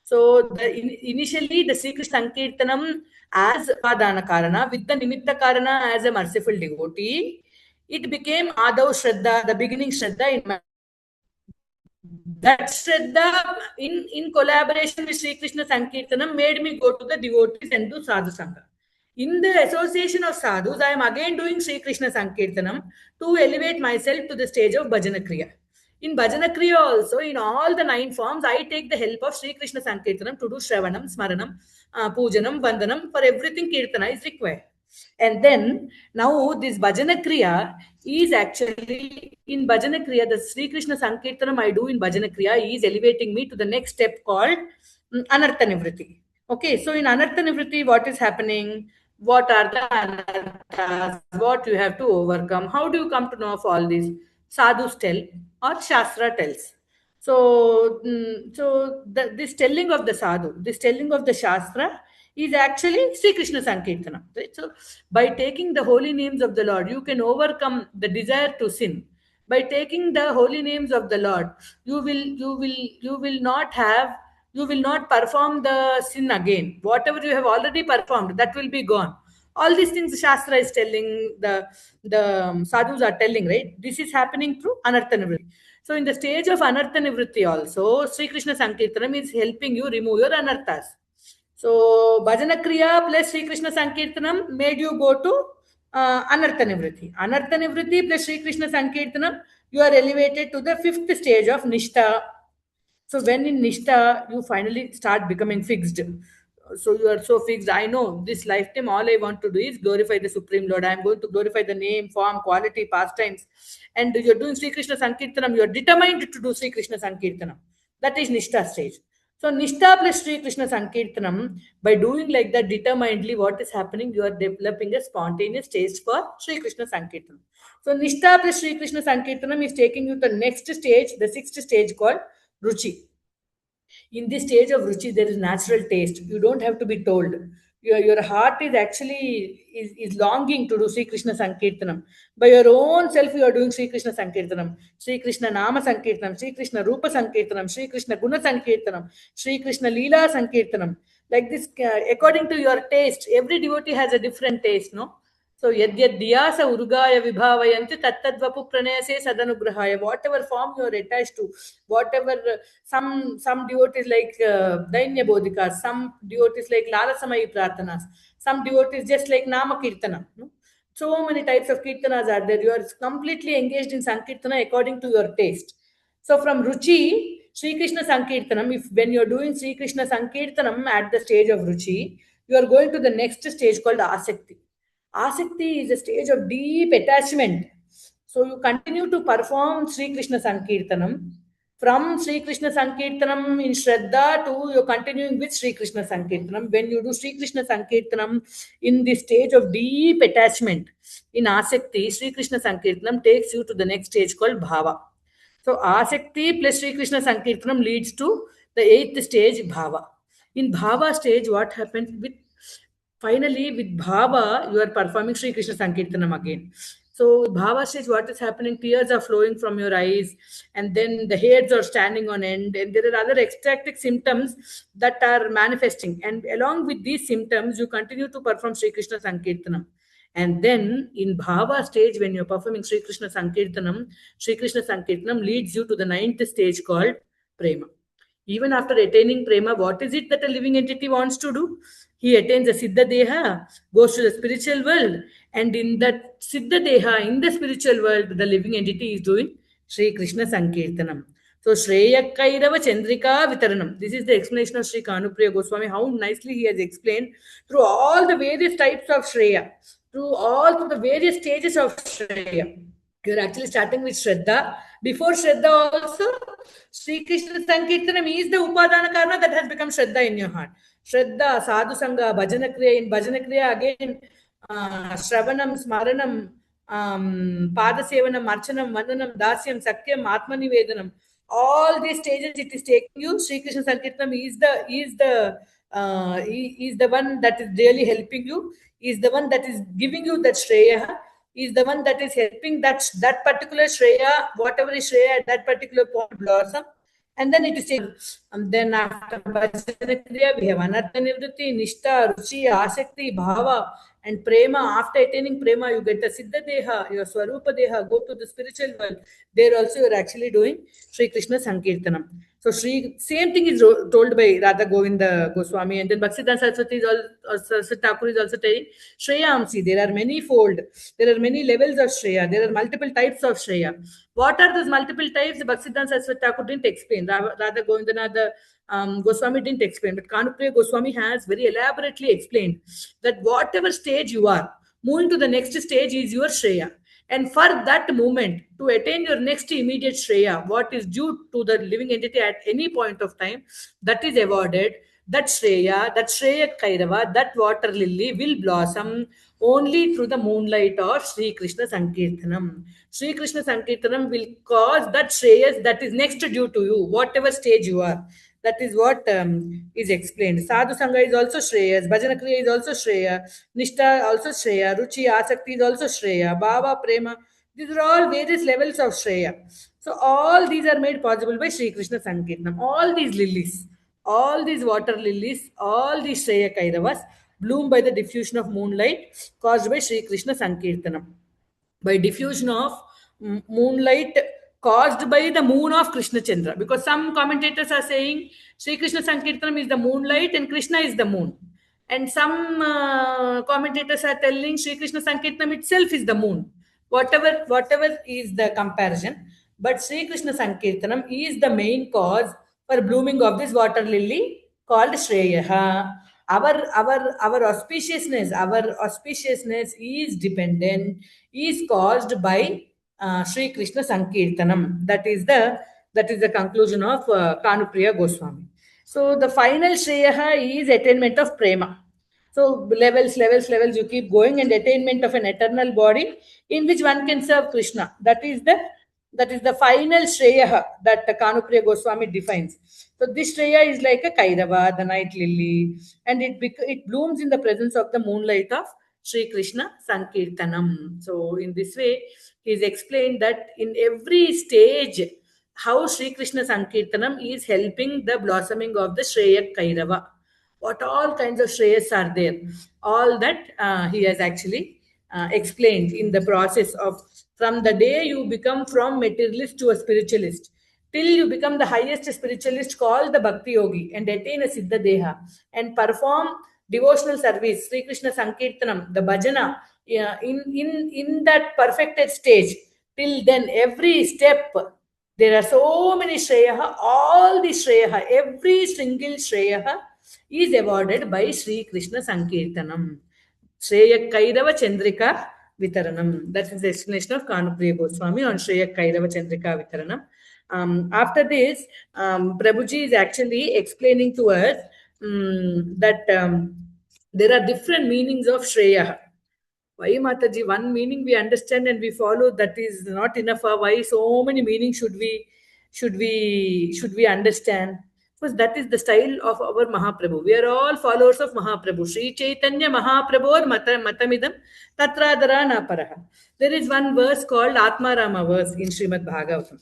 So initially the Sri Krishna Sankirtanam as Upadana Karana, with the Nimitta Karana as a merciful devotee, it became Adav Shraddha, the beginning Shraddha in my. That Shraddha in collaboration with Sri Krishna Sankirtanam made me go to the devotees and do Sadhu Sangha. In the association of sadhus, I am again doing Sri Krishna Sankirtanam to elevate myself to the stage of Bhajana Kriya. In Bhajana Kriya also, in all the 9 forms, I take the help of Sri Krishna Sankirtanam to do Shravanam, Smaranam, Pujanam, Vandanam. For everything, Kirtana is required. And then now this Bhajana Kriya is actually in Bhajana Kriya, the Sri Krishna Sankirtanam I do in Bhajana Kriya is elevating me to the next step called Anartha Nivriti. Okay, so in Anartha Nivriti, what is happening? What are the anarthas? What you have to overcome? How do you come to know of all this? Sadhus tell or Shastra tells. So, this telling of the sadhu, this telling of the Shastra is actually Sri Krishna Sankirtana. Right? So, by taking the holy names of the Lord, you can overcome the desire to sin. By taking the holy names of the Lord, you will not perform the sin again. Whatever you have already performed, that will be gone. All these things Shastra is telling, the sadhus are telling, right? This is happening through Anartha Nivritti. So in the stage of Anartha Nivritti also, Sri Krishna Sankirtanam is helping you remove your anarthas. So Bhajana Kriya plus Sri Krishna Sankirtanam made you go to Anartha Nivritti. Anartha Nivritti plus Sri Krishna Sankirtanam, you are elevated to the 5th stage of Nishtha. So when in Nishtha, you finally start becoming fixed. So you are so fixed. I know this lifetime, all I want to do is glorify the Supreme Lord. I am going to glorify the name, form, quality, pastimes. And you're doing Sri Krishna Sankirtanam. You're determined to do Sri Krishna Sankirtanam. That is Nishtha stage. So Nishtha plus Sri Krishna Sankirtanam, by doing like that determinedly, what is happening? You are developing a spontaneous taste for Sri Krishna Sankirtanam. So Nishtha plus Sri Krishna Sankirtanam is taking you to the next stage, the 6th stage called Ruchi. In this stage of ruchi, there is natural taste. You don't have to be told. Your heart is actually is longing to do Sri Krishna Sankirtanam. By your own self, you are doing Sri Krishna Sankirtanam. Sri Krishna Nama Sankirtanam, Sri Krishna Rupa Sankirtanam, Sri Krishna Guna Sankirtanam, Sri Krishna Leela Sankirtanam. Like this, according to your taste, every devotee has a different taste, no? So yadyadhyasa urugaya vibhavayanti tattadvapu pranayase sadanugrahaya. Whatever form you are attached to, whatever some devotees like Dainya Bodhikas, some devotees like Lalasamayi Prarthanas, some devotees just like Nama Kirtana. No? So many types of Kirtanas are there. You are completely engaged in Sankirtana according to your taste. So from Ruchi, Sri Krishna Sankirtanam, if when you are doing Sri Krishna Sankirtanam at the stage of Ruchi, you are going to the next stage called Asakti. Asakti is a stage of deep attachment. So you continue to perform Sri Krishna Sankirtanam. From Sri Krishna Sankirtanam in Shraddha to you're continuing with Sri Krishna Sankirtanam. When you do Sri Krishna Sankirtanam in the stage of deep attachment in Asakti, Sri Krishna Sankirtanam takes you to the next stage called Bhava. So Asakti plus Sri Krishna Sankirtanam leads to the 8th stage, Bhava. In Bhava stage, what happens with finally with Bhava, you are performing Sri Krishna Sankirtanam again. So Bhava stage, what is happening? Tears are flowing from your eyes, and then the hairs are standing on end, and there are other ecstatic symptoms that are manifesting. And along with these symptoms, you continue to perform Sri Krishna Sankirtanam. And then in Bhava stage, when you're performing Sri Krishna Sankirtanam leads you to the ninth stage called Prema. Even after attaining prema, what is it that a living entity wants to do? He attains a Siddha Deha, goes to the spiritual world, and in that Siddha Deha, in the spiritual world, the living entity is doing Sri Krishna Sankirtanam. So, Shreya Kairava Chandrika Vitaranam. This is the explanation of Sri Kanupriya Goswami, how nicely he has explained through all the various types of Shreya, through the various stages of Shreya. You're actually starting with Shraddha. Before Shraddha also, Sri Krishna Sankirtanam is the Upadana Karma that has become Shraddha in your heart. Shraddha, Sadhu Sangha, Bhajana Kriya. In Bhajana Kriya again, Shravanam, Smaranam, Padasevanam, Archanam, Vandanam, Dasyam, Sakyam, Atmanivedanam. All these stages it is taking you. Sri Krishna Sankirtanam is the one that is really helping you, is the one that is giving you that Shreya, is the one that is helping that particular Shreya, whatever is Shreya at that particular point blossom. And then it is taken. And then after Bhajana Kriya, we have Anartha Nivritti, Nishta, Ruchi, Asakti, Bhava, and Prema. After attaining Prema, you get the Siddha Deha, your Swarupa Deha, go to the spiritual world. There also you are actually doing Sri Krishna Sankirtanam. So same thing is told by Radha Govinda Goswami, and then Bhaktisiddhanta Saraswati Thakur is also telling Shreyamsi. There are many fold. There are many levels of Shreya. There are multiple types of Shreya. What are those multiple types? The Bhaktisiddhanta Saraswati Thakur didn't explain. Radha Govinda Goswami didn't explain, but Kanupriya Goswami has very elaborately explained that whatever stage you are, moving to the next stage is your Shreya. And for that moment, to attain your next immediate Shreya, what is due to the living entity at any point of time, that is awarded. That Shreya Kairava, that water lily will blossom only through the moonlight of Sri Krishna Sankirtanam. Sri Krishna Sankirtanam will cause that Shreyas that is next due to you, whatever stage you are. That is what is explained. Sadhu Sangha is also Shreyas, Bhajana Kriya is also Shreya, Nishta also Shreya, Ruchi, Asakti is also Shreya, Bhava, Prema. These are all various levels of Shreya. So all these are made possible by Sri Krishna Sankirtanam. All these lilies, all these water lilies, all these Shreya Kairavas bloom by the diffusion of moonlight caused by Sri Krishna Sankirtanam. By diffusion of moonlight caused by the moon of Krishna Chandra. Because some commentators are saying Sri Krishna Sankirtanam is the moonlight and Krishna is the moon. And some commentators are telling Sri Krishna Sankirtanam itself is the moon. Whatever is the comparison. But Sri Krishna Sankirtanam is the main cause for blooming of this water lily called Shreya. Our auspiciousness is dependent, is caused by Sri Krishna Sankirtanam. That is the conclusion of Kanupriya Goswami. So the final Shreya is attainment of Prema. So levels, you keep going, and attainment of an eternal body in which one can serve Krishna. That is the final Shreya that Kanupriya Goswami defines. So this Shreya is like a Kairava, the night lily, and it blooms in the presence of the moonlight of Sri Krishna Sankirtanam. So in this way, he is explained that in every stage, how Sri Krishna Sankirtanam is helping the blossoming of the Shreya Kairava. What all kinds of Shreyas are there? All that he has actually explained in the process of from the day you become from materialist to a spiritualist till you become the highest spiritualist called the Bhakti Yogi and attain a Siddha Deha and perform devotional service, Sri Krishna Sankirtanam, the bhajana, in that perfected stage. Till then, every step, there are so many Shreya, all the Shreya, every single Shreya is awarded by Sri Krishna Sankirtanam. Shreya Kairava Chandrika Vitaranam. That is the explanation of Kanupriya Goswami on Shreya Kairava Chandrika Vitaranam. After this, Prabhuji is actually explaining to us that there are different meanings of Shreya. Why, Mataji? One meaning we understand and we follow, that is not enough. Why so many meanings should we understand? Because that is the style of our Mahaprabhu. We are all followers of Mahaprabhu. Sri Chaitanya Mahaprabhu Matamidam Tatradara Naparaha. There is one verse called Atma Rama verse in Srimad Bhagavatam.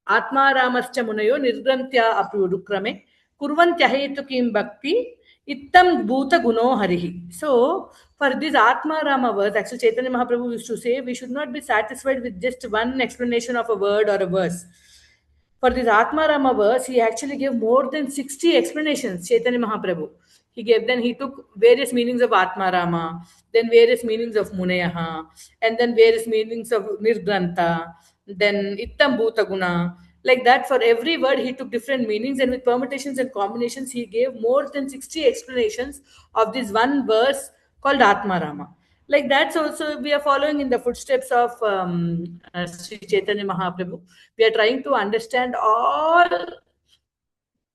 Atma Ramascha Munayo Nirgrantya Apurukrame Kurvantya Hetukim Bhakti Ittam Bhuta Guno Harihi. So, for this Atma Rama verse, actually Chaitanya Mahaprabhu used to say we should not be satisfied with just one explanation of a word or a verse. For this Atma Rama verse, he actually gave more than 60 explanations, Chaitanya Mahaprabhu. He took various meanings of Atma Rama, then various meanings of Munayaha, and then various meanings of Nirgrantha, then Ittam Bhuta Guna. Like that, for every word, he took different meanings, and with permutations and combinations, he gave more than 60 explanations of this one verse called Atma Rama. Like that's also we are following in the footsteps of Sri Chaitanya Mahaprabhu. We are trying to understand all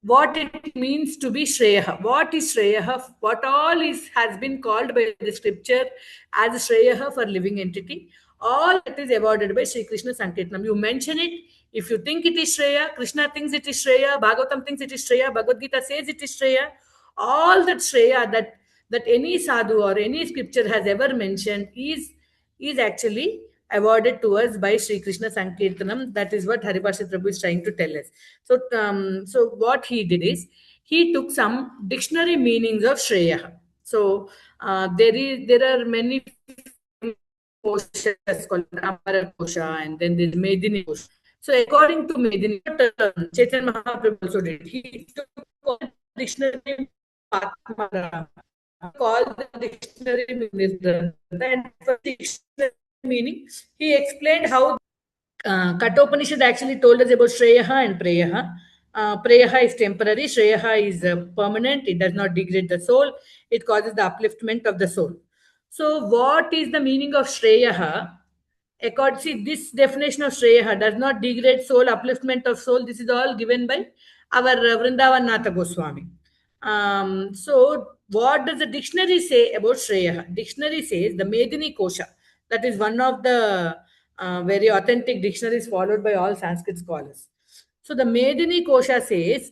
what it means to be Shreya. What is Shreya? What all is has been called by the scripture as Shreya for living entity. All that is awarded by Sri Krishna Sankirtanam. You mention it. If you think it is Shreya, Krishna thinks it is Shreya, Bhagavatam thinks it is Shreya, Bhagavad Gita says it is Shreya. All that Shreya that any sadhu or any scripture has ever mentioned is actually awarded to us by Sri Krishna Sankirtanam. That is what Haripasha Prabhu is trying to tell us. So what he did is he took some dictionary meanings of Shreya. So there are many koshas called Amara Kosha, and then there's Medini Kosha. So according to Medini, Chaitanya Mahaprabhu also did. He took all the dictionary Atmara, called the dictionary meaning, and for dictionary meaning, he explained how Kathopanishad actually told us about Shreyaha and Preyaha. Preyaha is temporary, Shreyaha is permanent, it does not degrade the soul, it causes the upliftment of the soul. So, what is the meaning of Shreyaha? See, this definition of Shreyaha does not degrade soul, upliftment of soul. This is all given by our Vrindavan Natha Goswami. So, what does the dictionary say about Shreya? Dictionary says the Medini Kosha. That is one of the very authentic dictionaries followed by all Sanskrit scholars. So, the Medini Kosha says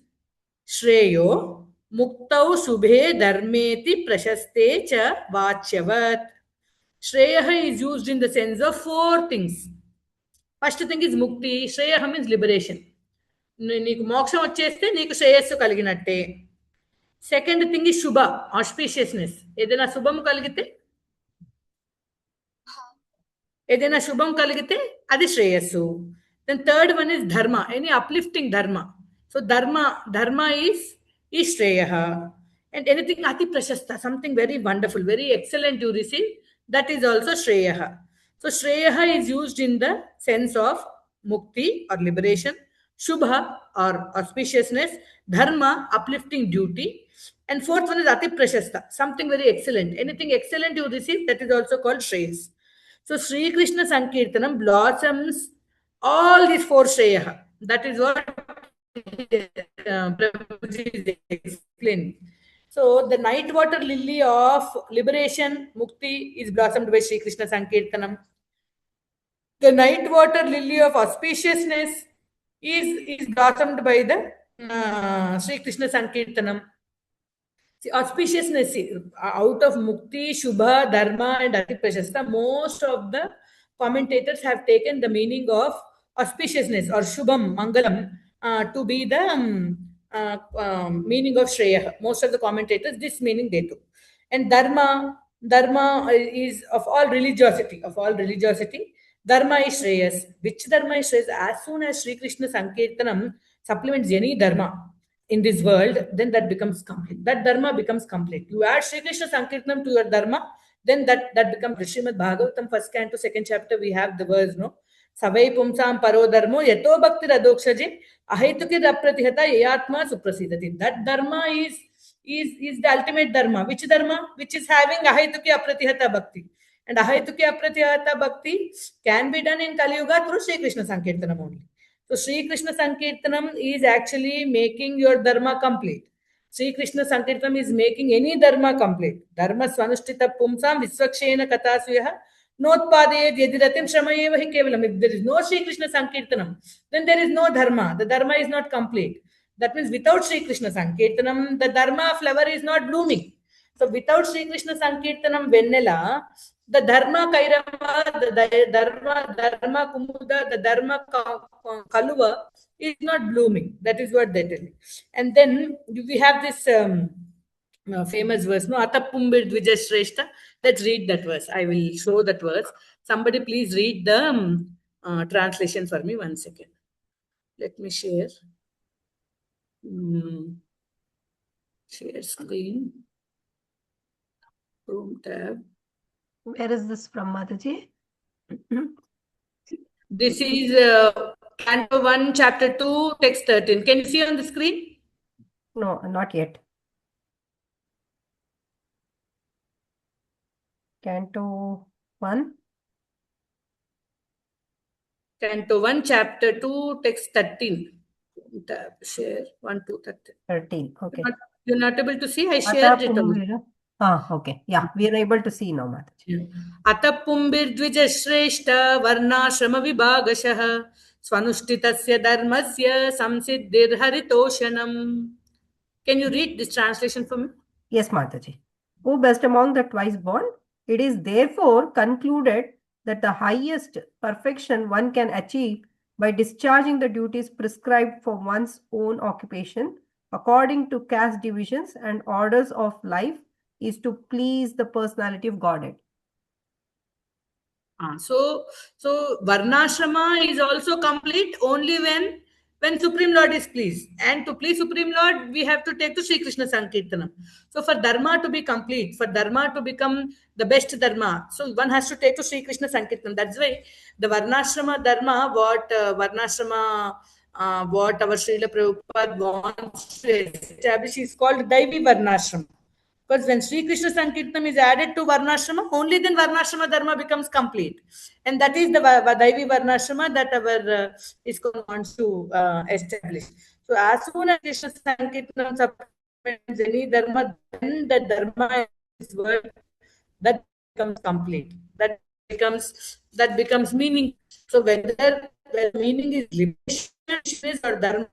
Shreyo Muktau Shubhe Dharmeti Prashaste Cha Vachyavat. Shreya is used in the sense of four things. First thing is Mukti. Shreya means liberation. నీకు మోక్షం వచ్చేస్తే నీకు శ్రేయస్సు కలిగినట్టే. Second thing ఈ శుభ auspiciousness. ఏదైనా శుభం కలిగితే అది శ్రేయస్సు. దెన్ థర్డ్ వన్ ఇస్ ధర్మ, ఎనీ అప్లిఫ్టింగ్ ధర్మ. సో ధర్మ ఈ శ్రేయ. అండ్ ఎనీథింగ్ అతి ప్రశస్త, something very wonderful, very excellent you receive, that is also Shreya. So Shreya is used in the sense of mukti or liberation, shubha or auspiciousness, dharma uplifting duty, and fourth one is ati prashasta, something very excellent. Anything excellent you receive, that is also called shreyas. So Sri Krishna Sankirtanam blossoms all these four shreya. That is what Prabhuji is explaining. So the night water lily of liberation, mukti, is blossomed by Sri Krishna Sankirtanam. The night water lily of auspiciousness is blossomed by the Sri Krishna Sankirtanam. See, auspiciousness, out of Mukti, Shubha, Dharma, and Ati Prashasta, most of the commentators have taken the meaning of auspiciousness or Shubham, Mangalam, to be the meaning of Shreya. Most of the commentators, this meaning they took. And Dharma is of all religiosity. Dharma is Shreyas. Which Dharma is Shreyas? As soon as Sri Krishna Sankirtanam supplements any Dharma in this world, then that becomes complete. That Dharma becomes complete. You add Sri Krishna Sankirtanam to your Dharma, then that becomes Srimad Bhagavatam, first canto, second chapter, we have the verse, no? Savai pumsam paro dharmo yato bhakti radokshaje ahetukir apratihata yatma suprasidati. That Dharma is the ultimate Dharma. Which Dharma? Which is having ahetuki apratihata bhakti. And ahetuki apratihata bhakti can be done in Kali Yuga through Sri Krishna Sankirtanam only. So Sri Krishna Sankirtanam is actually making your Dharma complete. Sri Krishna Sankirtanam is making any Dharma complete. Dharma svanushtita pumsam visvakshena katasuyah notpadayed yadiratim shramayeva hi kevalam. If there is no Sri Krishna Sankirtanam, then there is no Dharma. The Dharma is not complete. That means without Sri Krishna Sankirtanam, the Dharma flower is not blooming. So without Sri Krishna Sankirtanam Vennela, the Dharma Kairava, the Dharma Kumuda, the Dharma Kaluva is not blooming. That is what they tell. And then we have this famous verse, no, Atapumbir Dvijashreshta. Let's read that verse. I will show that verse. Somebody please read the translation for me. 1 second. Let me share. Share screen. Chrome tab. Where is this from, Mataji? This is Canto 1, Chapter 2, Text 13. Can you see on the screen? No, not yet. Canto 1. Canto 1, Chapter 2, Text 13. Tab, share 1, 2, 13. 13. Okay. You're not able to see? I shared it. Okay. Yeah, we are able to see now, Mataji. अतपुंबिर्द्विजश्रेष्ठ वर्णाश्रमविभागशः स्वनुष्ठितस्य धर्मस्य संसिद्धिर्हरितोषणम्. Can you read this translation for me? Yes, Mataji. O best among the twice born, it is therefore concluded that the highest perfection one can achieve by discharging the duties prescribed for one's own occupation according to caste divisions and orders of life is to please the personality of Godhead. So Varnashrama is also complete only when Supreme Lord is pleased. And to please Supreme Lord, we have to take to Sri Krishna Sankirtanam. So for Dharma to be complete, for Dharma to become the best Dharma, so one has to take to Sri Krishna Sankirtanam. That's why the Varnashrama Dharma, what our Srila Prabhupada wants to establish is called Daivi Varnashrama. Because when Sri Krishna Sankirtanam is added to Varnashrama, only then Varnashrama Dharma becomes complete. And that is the Daivi Varnashrama that our ISKCON wants to establish. So as soon as Krishna Sankirtanam supplements any Dharma, then the Dharma is word that becomes complete. That becomes meaning. So whether meaning is liberation or Dharma,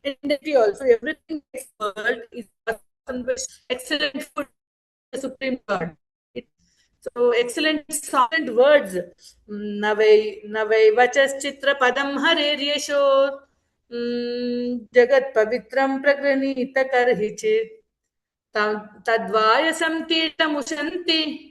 identity also, everything in this world is excellent food, the Supreme Lord. So excellent words. Navai vachas chitra padam hareryashor jagat pavitram pragranita karhichit tadvayasam tirtamushanti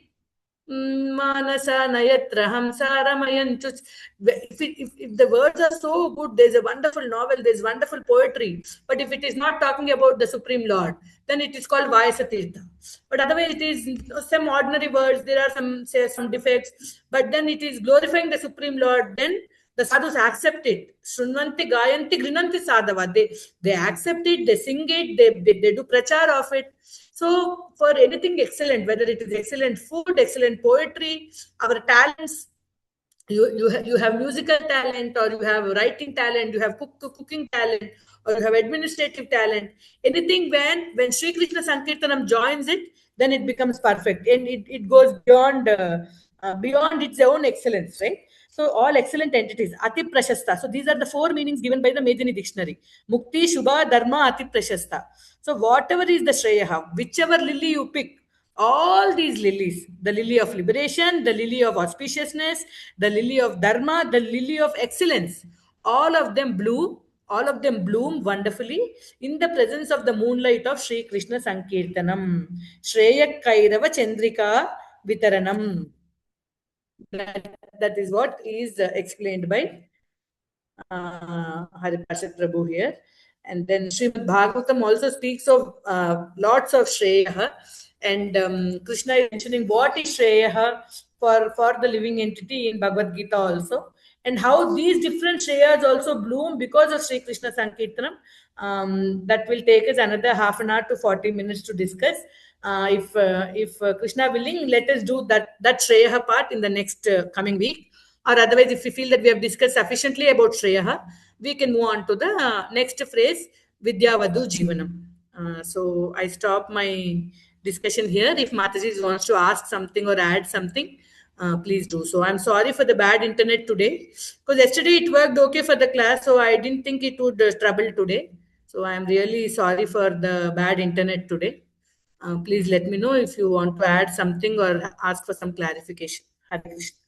Manasa Nayatra Hamsaramayanchu. If the words are so good, there's a wonderful novel, there's wonderful poetry. But if it is not talking about the Supreme Lord, then it is called Vayasatirtha. But otherwise, it is some ordinary words, there are some defects, but then it is glorifying the Supreme Lord, then the sadhus accept it. Shrunvanti Gayanti Grinanti Sadhava. They accept it, they sing it, they do prachar of it. So for anything excellent, whether it is excellent food, excellent poetry, our talents, you have musical talent, or you have writing talent, you have cooking talent, or you have administrative talent. Anything when Sri Krishna Sankirtanam joins it, then it becomes perfect, and it goes beyond its own excellence, right? So all excellent entities, Ati Prashasta. So these are the 4 meanings given by the Medini dictionary. Mukti, Shubha, Dharma, Ati Prashasta. So whatever is the Shreya, whichever lily you pick, all these lilies, the lily of liberation, the lily of auspiciousness, the lily of Dharma, the lily of excellence, all of them bloom wonderfully in the presence of the moonlight of Sri Krishna Sankirtanam. Shreya Kairava Chandrika Vitaranam. That is what is explained by Haripashad Prabhu here. And then Srimad Bhagavatam also speaks of lots of Shreya. And Krishna is mentioning what is Shreya for the living entity in Bhagavad Gita also. And how these different Shreyas also bloom because of Sri Krishna Sankirtanam. That will take us another half an hour to 40 minutes to discuss. If Krishna willing, let us do that Shreya part in the next coming week. Or otherwise, if we feel that we have discussed sufficiently about Shreya, we can move on to the next phrase, Vidyavadu Jivanam. So I stop my discussion here. If Mataji wants to ask something or add something, please do so. I'm sorry for the bad internet today, because yesterday it worked okay for the class, so I didn't think it would trouble today. So I am really sorry for the bad internet today. Please let me know if you want to add something or ask for some clarification. Hare Krishna.